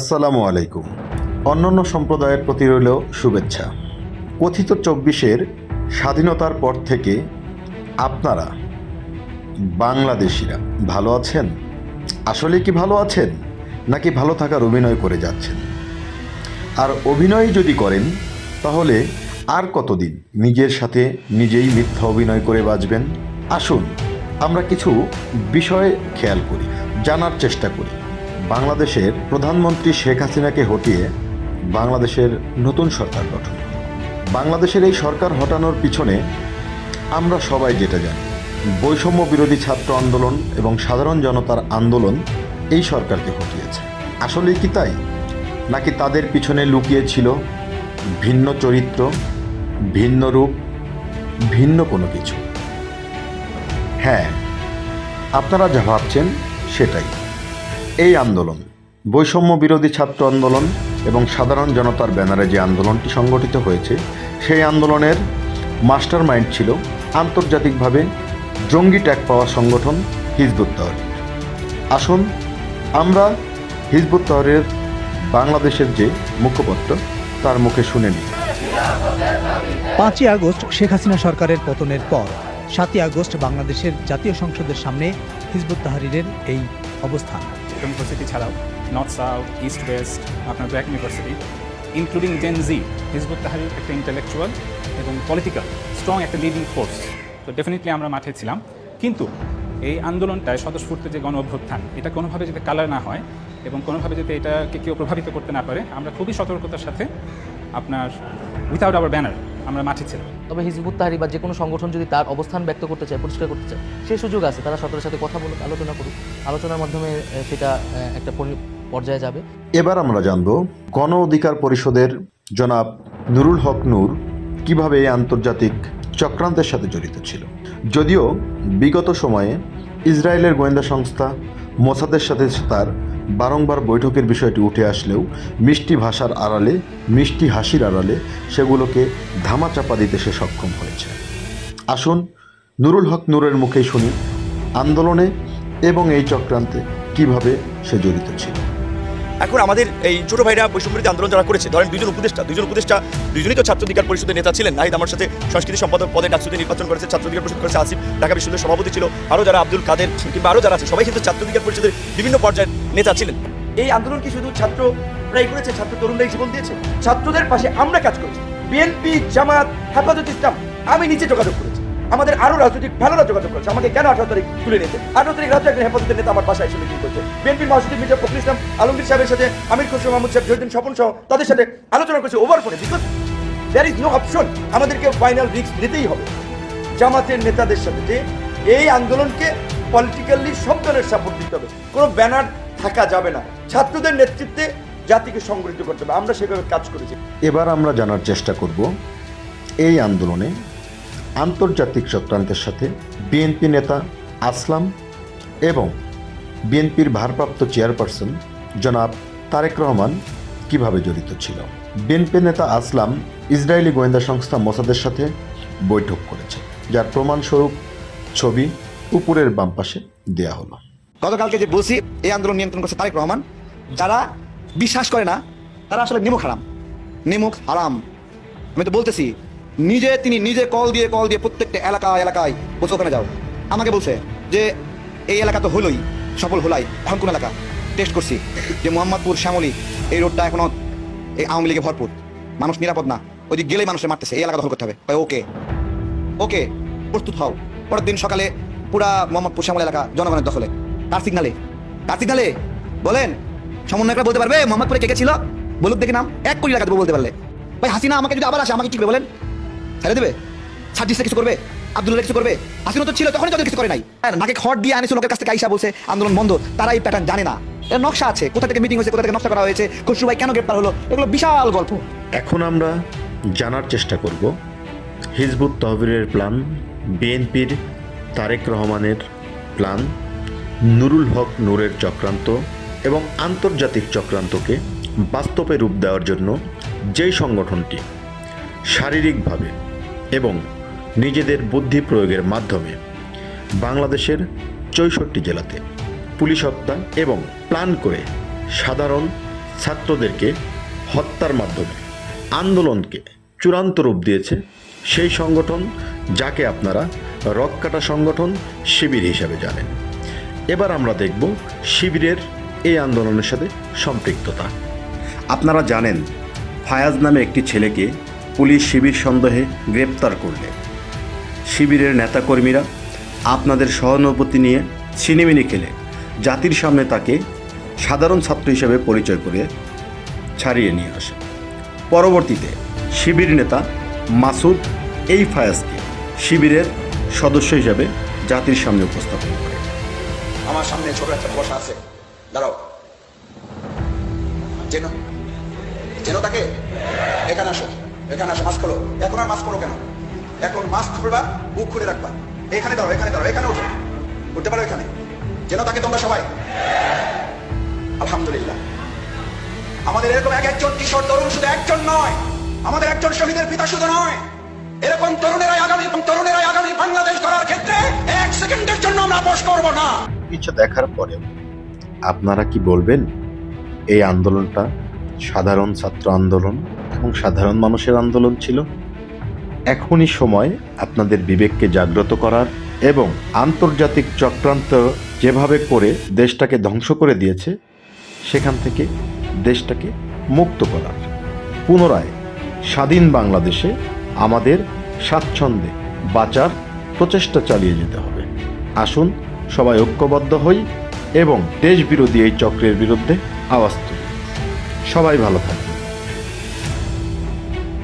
আসসালামু আলাইকুম। অন্যান্য সম্প্রদায়ের প্রতি রইল শুভেচ্ছা। কথিত ২৪-এর স্বাধীনতার পর থেকে আপনারা বাংলাদেশিরা ভালো আছেন? আসলে কি ভালো আছেন, নাকি ভালো থাকার অভিনয় করে যাচ্ছেন? আর অভিনয় যদি করেন তাহলে আর কতদিন নিজের সাথে নিজেই মিথ্যা অভিনয় করে বাঁচবেন? আসুন আমরা কিছু বিষয় খেয়াল করি, জানার চেষ্টা করি। বাংলাদেশের প্রধানমন্ত্রী শেখ হাসিনাকে হটিয়ে বাংলাদেশের নতুন সরকার গঠন। বাংলাদেশের এই সরকার হটানোর পিছনে আমরা সবাই যেটা জানি, বৈষম্য বিরোধী ছাত্র আন্দোলন এবং সাধারণ জনতার আন্দোলন এই সরকারকে হটিয়েছে। আসলেই কি তাই, নাকি তাদের পিছনে লুকিয়ে ছিল ভিন্ন চরিত্র, ভিন্ন রূপ, ভিন্ন কোনো কিছু? হ্যাঁ, আপনারা যা ভাবছেন সেটাই। এই আন্দোলন, বৈষম্য বিরোধী ছাত্র আন্দোলন এবং সাধারণ জনতার ব্যানারে যে আন্দোলনটি সংগঠিত হয়েছে, সেই আন্দোলনের মাস্টার মাইন্ড ছিল আন্তর্জাতিকভাবে জঙ্গি ট্যাগ পাওয়া সংগঠন হিজবুত তাহরির। আসুন আমরা হিজবুত তাহরিরের বাংলাদেশের যে মুখপত্র তার মুখে শুনে নিই। ৫ই আগস্ট শেখ হাসিনা সরকারের পতনের পর ৭ই আগস্ট বাংলাদেশের জাতীয় সংসদের সামনে হিজবুত তাহরিরের এই অবস্থান। ইউনিভার্সিটি ছাড়াও নর্থ সাউথ, ইস্ট ওয়েস্ট, আপনার ব্র্যাক ইউনিভার্সিটি, ইনক্লুডিং জেন জি, হিজবুত তাহরির একটা ইন্টেলেকচুয়াল এবং পলিটিক্যাল স্ট্রং একটা লিডিং ফোর্স। তো ডেফিনেটলি আমরা মাঠে ছিলাম, কিন্তু এই আন্দোলনটায় স্বতঃস্ফূর্ত যে গণ অভ্যুত্থান, এটা কোনোভাবে যাতে কালার না হয় এবং কোনোভাবে যাতে এটাকে কেউ প্রভাবিত করতে না পারে, আমরা খুবই সতর্কতার সাথে আপনার উইথাউট আওয়ার ব্যানার আমরা মাঠে ছিলাম। তবে হিজবুত তাহরির বা যে কোনো সংগঠন যদি তার অবস্থান ব্যক্ত করতে চায়, পরিষ্কার করতে চায়, সেই সুযোগ আছে। তারা সরকারের সাথে কথা বলুক, আলোচনা করুক, আলোচনার মাধ্যমে সেটা একটা পর্যায়ে যাবে। এবার আমরা জানব গণ অধিকার পরিষদের জনাব নুরুল হক নূর কিভাবে এই আন্তর্জাতিক চক্রান্তের সাথে জড়িত ছিল। যদিও বিগত সময়ে ইসরায়েলের গোয়েন্দা সংস্থা মোসাদের সাথে তার বারংবার বৈঠকের বিষয়টি উঠে আসলেও মিষ্টি ভাষার আড়ালে, মিষ্টি হাসির আড়ালে সেগুলোকে ধামাচাপা দিতে সে সক্ষম হয়েছে। আসুন নুরুল হক নূরের মুখেই শুনি আন্দোলনে এবং এই চক্রান্তে কিভাবে সে জড়িত ছিল। এখন আমাদের এই ছোট ভাইরা বৈষম্যবিরোধী আন্দোলন যারা করেছে, ধরেন দুজন উপদেষ্টা দুজনই তো ছাত্র অধিকার পরিষদের নেতা ছিলেন। নাহিদ আমার সাথে সংস্কৃতি সম্পাদক পদে ডাকসুতে নির্বাচন করেছে, ছাত্র অধিকার পরিষদ করেছে। আসিফ ঢাকা বিশ্ববিদ্যালয়ের সভাপতি ছিল, আরও যারা আব্দুল কাদের কিংবা আরও যারা আছে, সবাই কিন্তু ছাত্র অধিকার পরিষদের বিভিন্ন পর্যায়ের নেতা ছিলেন। এই আন্দোলন কি শুধু ছাত্ররাই করেছে? ছাত্র তরুণরাই জীবন দিয়েছে। ছাত্রদের পাশে আমরা কাজ করেছি। বিএনপি, জামাত, হেফাজত ইসলাম, আমি নিজে যোগাযোগ করেছি। আমাদের আরো রাজনৈতিক ভালোরা যোগাযোগ করেছে। আমাকে কেন 18 তারিখ তুলে নিতে? 18 তারিখ রাতে একজন হেফাজতের নেতা আমার বাসায় এসে মিটিং করছে। বিএনপির মহাসচিব মির্জা ফখরুল ইসলাম আলমগীর সাহেবের সাথে, আমির খসরু মাহমুদ সাহেব, জহিরুদ্দিন স্বপন সহ তাদের সাথে আলোচনা করেছে ওভার ফোনে। Because there is no option, আমাদেরকে ফাইনাল রিস্ক নিতেই হবে জামাতের নেতাদের সাথে, যে এই আন্দোলনকে পলিটিক্যালি সব দলের সাপোর্ট দিতে হবে, কোনো ব্যানার থাকা যাবে না, ছাত্রদের নেতৃত্বে জাতিকে সংগঠিত করতে হবে। আমরা সেভাবে কাজ করেছি। এবার আমরা জানার চেষ্টা করব এই আন্দোলনে আন্তর্জাতিক চক্রান্তের সাথে বিএনপি নেতা আসলাম এবং বিএনপির ভারপ্রাপ্ত চেয়ারপারসন জনাব তারেক রহমান কিভাবে জড়িত ছিল। বিএনপি নেতা আসলাম ইসরায়েলি গোয়েন্দা সংস্থা মোসাদের সাথে বৈঠক করেছে, যার প্রমাণস্বরূপ ছবি উপরের বাম পাশে দেয়া হলো। গতকালকে যে বলছি এই আন্দোলন নিয়ন্ত্রণ করছে তারেক রহমান, যারা বিশ্বাস করে না তারা আসলে নিমক হারাম। আমি তো বলতেছি, তিনি নিজে কল দিয়ে প্রত্যেকটা এলাকায় বলছে ওখানে যাও। আমাকে বলছে যে এই এলাকা তো হলোই, সফল হলাই, এখন কোন এলাকা টেস্ট করছি যে মোহাম্মদপুর, শ্যামলী, এই রোডটা এখনো এই আওয়ামী লীগে ভরপুর, মানুষ নিরাপদ না, ওইদিক গেলেই মানুষের মারতেছে, এই এলাকা দখল করতে হবে। ওকে প্রস্তুত হও। পরের দিন সকালে পুরা মোহাম্মদপুর, শ্যামলী এলাকা জনগণের দখলে। কার সিগনালে বলেন, সমন্বয়করা বলতে পারবে মোহাম্মদপুরে কে ছিল? বলুক দেখি নাম, 1 কোটি এলাকা দেবো বলতে পারলে। ভাই হাসিনা আমাকে যদি আবার আসে আমাকে কি করবে বলেন? ছেড়ে দেবে? সার্জিসে কিছু করবে? আব্দুল্লাহ কিছু করবে? হাসিনা তো ছিল তখনই তাদের কিছু করে নাই। নাকে খড় দিয়ে আনিস লোকের কাছ থেকে আইসা বলছে আন্দোলন বন্ধ। তারা এই প্যাটার্ন জানে না, এর নকশা আছে, কোথা থেকে মিটিং হয়েছে, কোথা থেকে নকশা করা হয়েছে, খসরু ভাই কেন গ্রেপ্তার হলো, এগুলো বিশাল গল্প। এখন আমরা জানার চেষ্টা করব হিজবুত তাহরিরের প্ল্যান, বিএনপির তারেক রহমানের প্ল্যান, নুরুল হক নূরের চক্রান্ত এবং আন্তর্জাতিক চক্রান্তকে বাস্তবে রূপ দেওয়ার জন্য যেই সংগঠনটি শারীরিকভাবে এবং নিজেদের বুদ্ধি প্রয়োগের মাধ্যমে বাংলাদেশের 64 জেলাতে পুলিশ হত্যা এবং প্ল্যান করে সাধারণ ছাত্রদেরকে হত্যার মাধ্যমে আন্দোলনকে চূড়ান্ত রূপ দিয়েছে সেই সংগঠন যাকে আপনারা রক্কাটা সংগঠন শিবির হিসাবে জানেন। এবার আমরা দেখব শিবিরের এই আন্দোলনের সাথে সম্পৃক্ততা। আপনারা জানেন ফায়াজ নামে একটি ছেলেকে পুলিশ শিবির সন্দেহে গ্রেপ্তার করলে শিবিরের নেতাকর্মীরা আপনাদের সহানুভূতি নিয়ে ছিনিমিনি খেলে জাতির সামনে তাকে সাধারণ ছাত্র হিসেবে পরিচয় করে ছাড়িয়ে নিয়ে আসে। পরবর্তীতে শিবির নেতা মাসুদ এই ফায়াজকে শিবিরের সদস্য হিসাবে জাতির সামনে উপস্থাপন করে। আমার সামনে ছোট একটা বসা আছে, দাঁড়াও, চেনো চেনো তাকে? এখানে আসো, এখানে আসো, মাস্ক খোলো। এখন আর মাস্ক খোলো কেন? এখন মাস্ক খুলবা, বুক খুলে রাখবা। এখানে দাঁড়াও, এখানে দাঁড়াও, এখানে উঠো, উঠতে পারো এখানে। চেনো তাকে তোমরা সবাই? আলহামদুলিল্লাহ, আমাদের এরকম একজন কিশোর তরুণ শুধু একজন নয়, আমাদের একজন শহীদের পিতা শুধু নয়, এরকম তরুণেরাই আগামী বাংলাদেশ গড়ার ক্ষেত্রে এক সেকেন্ডের জন্য আমরা আপোষ করব না। কিছু দেখার পরেও আপনারা কি বলবেন এই আন্দোলনটা সাধারণ ছাত্র আন্দোলন এবং সাধারণ মানুষের আন্দোলন ছিল? এখনই সময় আপনাদের বিবেককে জাগ্রত করার এবং আন্তর্জাতিক চক্রান্ত যেভাবে করে দেশটাকে ধ্বংস করে দিয়েছে সেখান থেকে দেশটাকে মুক্ত করার, পুনরায় স্বাধীন বাংলাদেশে আমাদের স্বাচ্ছন্দ্যে বাঁচার প্রচেষ্টা চালিয়ে যেতে হবে। আসুন সবাই ঐক্যবদ্ধ হই এবং দেশবিরোধী এই চক্রের বিরুদ্ধে আওয়াজ তুলি। সবাই ভালো থাকবে।